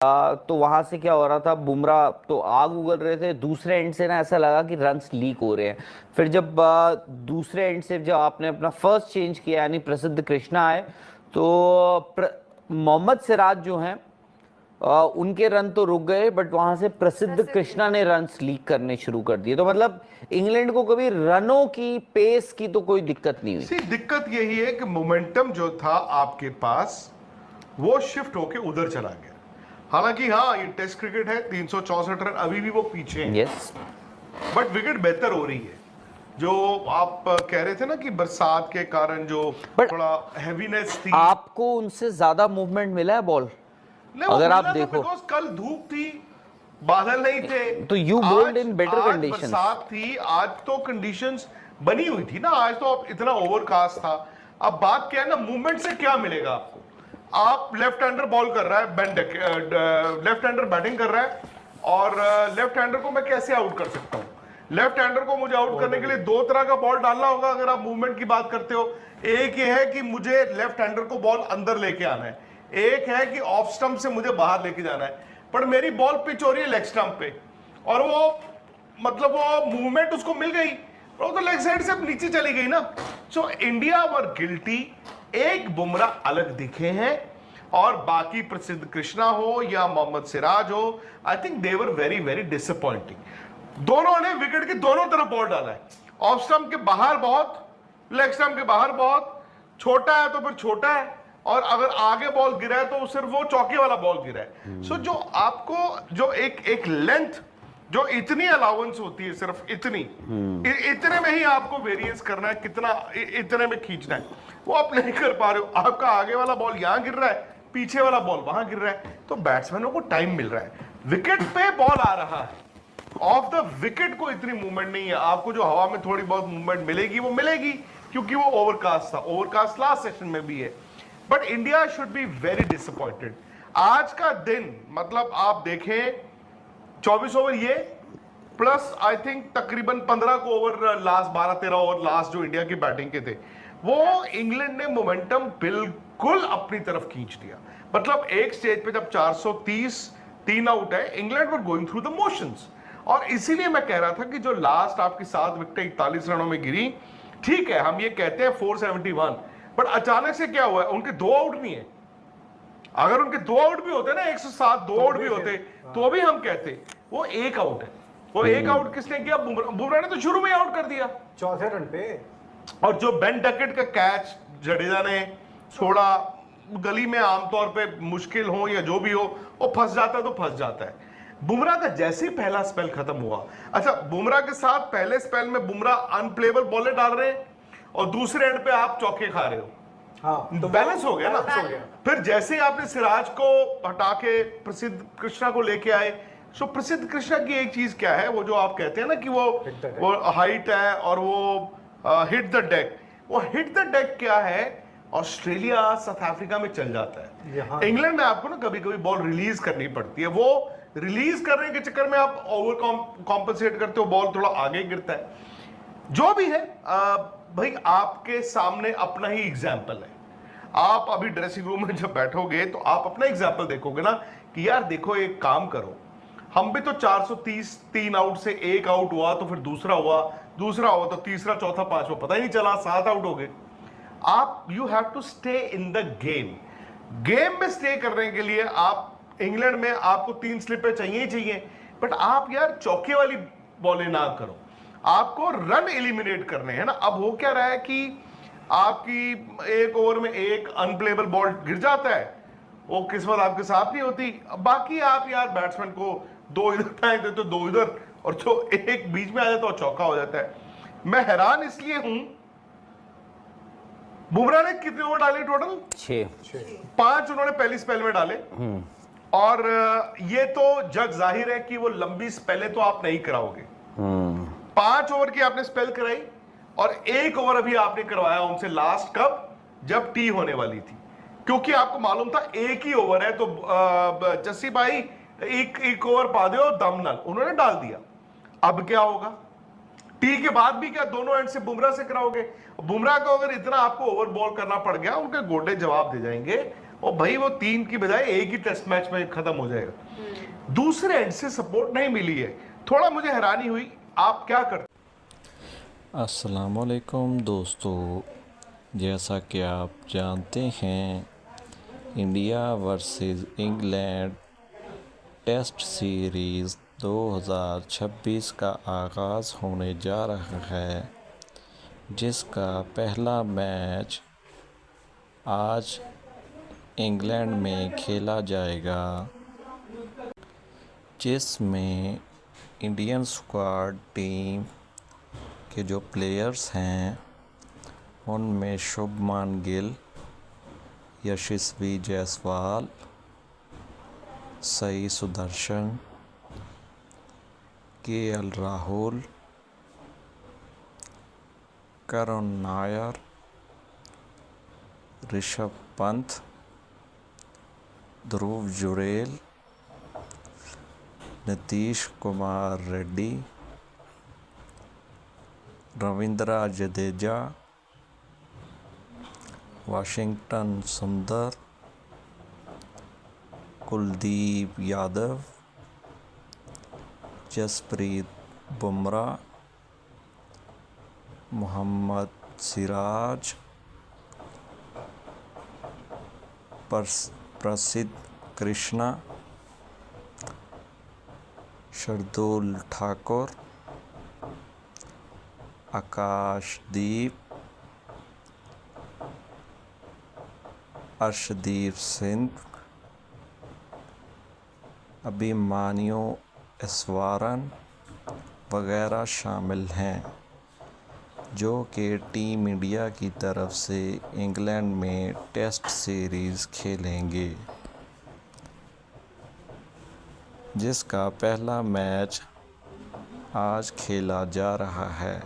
तो वहां से क्या हो रहा था, बुमराह तो आग उगल रहे थे, दूसरे एंड से ना ऐसा लगा कि रन्स लीक हो रहे हैं। फिर जब दूसरे एंड से जब आपने अपना फर्स्ट चेंज किया यानी प्रसिद्ध कृष्णा आए, तो मोहम्मद सिराज जो हैं उनके रन तो रुक गए, बट वहां से प्रसिद्ध कृष्णा ने रन्स लीक करने शुरू कर दिए। तो मतलब इंग्लैंड को कभी रनों की पेस की तो कोई दिक्कत नहीं हुई। सी दिक्कत यही है कि मोमेंटम जो था आपके पास वो शिफ्ट होके उधर चला गया। हालांकि हाँ, ये टेस्ट क्रिकेट है, 364 रन अभी भी वो पीछे हैं, यस। बट विकेट बेहतर हो रही है। जो आप कह रहे थे ना कि बरसात के कारण जो बट थोड़ा हैवीनेस थी, आपको उनसे ज्यादा मूवमेंट मिला है बॉल, नहीं वो अगर आप मिलना था देखो बिकॉज कल धूप थी, बादल नहीं थे। तो यू बोल्ड आज इन बेटर आज कंडीशंस। बरसात थी, आज तो कंडीशंस बनी हुई थी ना, आज तो अब इतना ओवरकास्ट था। अब बात क्या है ना, मूवमेंट से क्या मिलेगा आपको? आप लेफ्ट हैंडर बॉल कर रहा है, लेफ्ट हैंडर बैटिंग कर रहा है, और लेफ्ट हैंडर को मैं कैसे आउट कर सकता हूं? लेफ्ट हैंडर को मुझे आउट करने के लिए दो तरह का बॉल डालना होगा अगर आप मूवमेंट की बात करते हो। एक ये है कि मुझे लेफ्ट हैंडर को बॉल अंदर लेके आना है, एक है कि ऑफ स्टंप से मुझे बाहर लेके जाना है। पर मेरी बॉल पिच हो रही है लेग स्टंप पे, और वो मतलब वो मूवमेंट उसको मिल गई, वो तो लेग साइड से नीचे चली गई ना। सो इंडिया वर गिल्टी। एक बुमराह अलग दिखे हैं, और बाकी प्रसिद्ध कृष्णा हो या मोहम्मद सिराज हो, I think they were very very disappointing. दोनों ने विकेट के दोनों तरफ बॉल डाला है, ऑफ स्टंप के बाहर बहुत, लेग स्टंप के बाहर बहुत, छोटा है तो फिर छोटा है, और अगर आगे बॉल गिरा है तो सिर्फ वो चौके वाला बॉल गिरा है। सो जो आपको जो एक लेंथ, जो इतनी अलाउंस होती है, सिर्फ इतनी, इतने में ही आपको वेरिएंस करना है, कितना इतने में खींचना है, वो आप नहीं कर पा रहे हो। आपका आगे वाला बॉल यहां गिर रहा है, पीछे वाला बॉल वहां गिर रहा है, तो बैट्समैनों को टाइम मिल रहा है, विकेट पे बॉल आ रहा है, ऑफ द विकेट को इतनी मूवमेंट नहीं है। आपको जो हवा में थोड़ी बहुत मूवमेंट मिलेगी वो मिलेगी, क्योंकि वो ओवरकास्ट था, ओवरकास्ट लास्ट सेशन में भी है। But India should be very disappointed. आज का दिन मतलब आप देखें, 24 ओवर ये प्लस आई थिंक तकरीबन 15 को ओवर लास्ट, 12-13 ओवर लास्ट जो इंडिया की बैटिंग के थे, वो इंग्लैंड ने मोमेंटम बिल्कुल अपनी तरफ खींच दिया। मतलब एक स्टेज पे जब 430 3 आउट है, England were going through the motions. और इसीलिए मैं कह रहा था कि जो लास्ट आपकी 7 विकेट 41 रनों में गिरी, ठीक है हम ये कहते हैं 471, बट अचानक से क्या हुआ है, उनके 2 आउट नहीं है। अगर उनके 2 आउट भी होते ना, 107 2 आउट भी होते तो भी हम कहते वो 1 आउट है। वो 1 आउट किसने किया? बुमराह ने तो शुरू में आउट कर दिया, चौथे रन पे। और जो बेन डकेट का कैच जडेजा ने छोड़ा, गली में आमतौर पे मुश्किल हो या जो भी हो, वो फंस जाता है तो फंस जाता है। बुमराह का जैसे ही पहला स्पेल खत्म हुआ, अच्छा बुमराह के साथ पहले स्पेल में बुमराह अनप्लेबल बॉलें डाल रहे हैं, और दूसरे एंड पे आप चौके खा रहे हो। हाँ तो बैलेंस हो गया ना। हो गया। फिर जैसे ही आपने सिराज को हटा के प्रसिद्ध कृष्णा को लेके आए, सो प्रसिद्ध कृष्णा की एक चीज क्या है, वो जो आप कहते हैं ना कि वो हाइट है और वो हिट द डेक, वो हिट द डेक क्या है, ऑस्ट्रेलिया साउथ अफ्रीका में चल जाता है। इंग्लैंड में आपको ना कभी कभी बॉल रिलीज करनी पड़ती है, वो रिलीज करने के चक्कर में आप ओवर कॉम्पनसेट करते हो, बॉल थोड़ा आगे गिरता है। जो भी है भाई, आपके सामने अपना ही एग्जाम्पल है। आप अभी ड्रेसिंग रूम में जब बैठोगे तो आप अपना एग्जाम्पल देखोगे ना कि यार देखो एक काम करो, हम भी तो 430 3 आउट से 1 आउट हुआ, तो फिर दूसरा हुआ तो तीसरा चौथा पांचवा पता ही नहीं चला, 7 आउट हो गए। आप you have to stay in the game में स्टे करने के लिए आप इंग्लैंड में आपको 3 स्लिपें चाहिए ही चाहिए, बट आप यार चौके वाली बॉलें ना करो, आपको रन एलिमिनेट करने हैं ना। अब हो क्या रहा है कि आपकी एक ओवर में एक अनप्लेबल बॉल गिर जाता है, वो किस्मत आपके साथ नहीं होती। बाकी आप यार बैट्समैन को 2 इधर टाइम देते, 2 इधर, और जो एक बीच में आ जाता है वो चौका हो जाता है। मैं हैरान इसलिए हूं, बुमराह ने कितने ओवर डाले टोटल? 6। 5 उन्होंने पहली स्पेल में डाले, और ये तो जग जाहिर है कि वो लंबी स्पेलें तो आप नहीं कराओगे। 5 ओवर की आपने स्पेल कराई, और 1 ओवर अभी आपने करवाया उनसे लास्ट कब, जब टी होने वाली थी, क्योंकि आपको मालूम था 1 ही ओवर है, तो जस्सी भाई एक ओवर पा दो दम नल, उन्होंने डाल दिया। अब क्या होगा, टी के बाद भी क्या दोनों एंड से बुमराह से कराओगे? बुमराह को अगर इतना आपको ओवर बॉल करना पड़ गया, उनके गोडे जवाब दे जाएंगे, और भाई वो 3 की बजाय एक ही टेस्ट मैच में खत्म हो जाएगा। दूसरे एंड से सपोर्ट नहीं मिली है, थोड़ा मुझे हैरानी हुई। आप क्या करते? अस्सलामुअलैकुम दोस्तों, जैसा कि आप जानते हैं, India versus England test series 2026 का आगाज़ होने जा रहा है, जिसका पहला मैच आज इंग्लैंड में खेला जाएगा, जिसमें इंडियन स्क्वाड टीम के जो प्लेयर्स हैं उनमें शुभमान गिल, यशस्वी जायसवाल, साई सुदर्शन, केएल राहुल, करुण नायर, ऋषभ पंत, ध्रुव जुरेल, नीतीश कुमार रेड्डी, रविंद्र जडेजा, वाशिंगटन सुंदर, कुलदीप यादव, जसप्रीत बुमराह, मोहम्मद सिराज, प्रसिद्ध कृष्णा, शार्दुल ठाकुर, आकाशदीप, अर्शदीप सिंह, अभिमन्यु एसवारन वगैरह शामिल हैं, जो कि टीम इंडिया की तरफ से इंग्लैंड में टेस्ट सीरीज़ खेलेंगे, जिसका पहला मैच आज खेला जा रहा है।